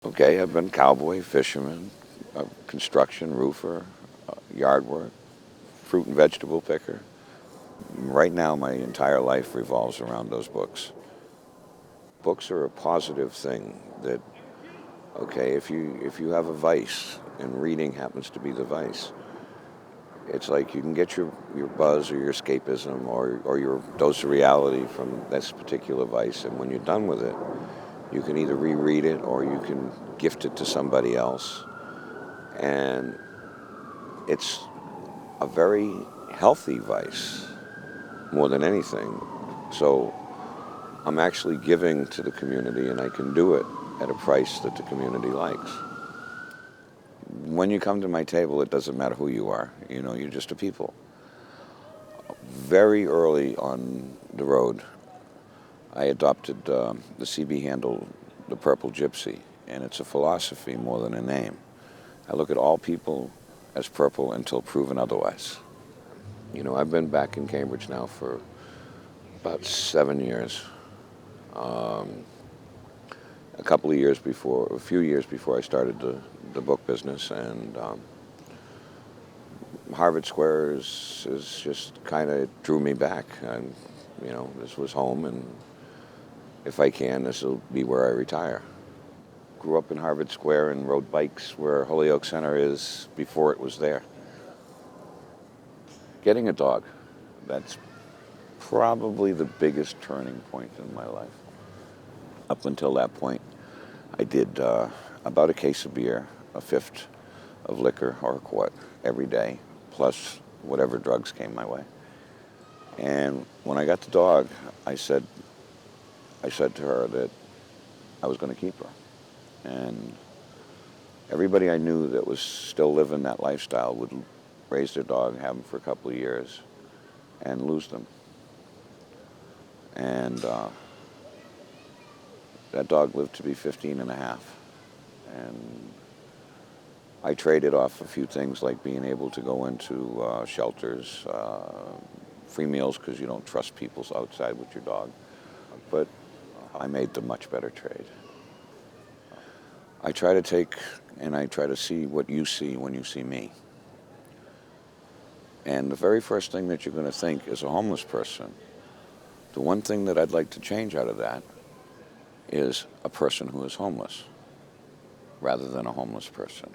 Okay, I've been cowboy, fisherman, construction, roofer, yard work, fruit and vegetable picker. Right now, my entire life revolves around those books. Books are a positive thing that, okay, if you have a vice and reading happens to be the vice, it's like you can get your buzz or your escapism or your dose of reality from this particular vice. And when you're done with it, you can either reread it or you can gift it to somebody else. And it's a very healthy vice more than anything. So I'm actually giving to the community and I can do it at a price that the community likes. When you come to my table, it doesn't matter who you are. You know, you're just a people. Very early on the road, I adopted the CB handle, the Purple Gypsy, and it's a philosophy more than a name. I look at all people as purple until proven otherwise. You know, I've been back in Cambridge now for about 7 years. A few years before I started the book business, and Harvard Square is just kind of drew me back. And you know, this was home, and if I can, this will be where I retire. Grew up in Harvard Square and rode bikes where Holyoke Center is before it was there. Getting a dog, that's probably the biggest turning point in my life. Up until that point, I did about a case of beer, a fifth of liquor or a quart every day, plus whatever drugs came my way. And when I got the dog, I said to her that I was going to keep her. And everybody I knew that was still living that lifestyle would raise their dog, have them for a couple of years, and lose them. And that dog lived to be 15 and a half. And I traded off a few things like being able to go into shelters, free meals because you don't trust people outside with your dog. But I made the much better trade. I try to take and I try to see what you see when you see me. And the very first thing that you're going to think is a homeless person. The one thing that I'd like to change out of that is a person who is homeless rather than a homeless person.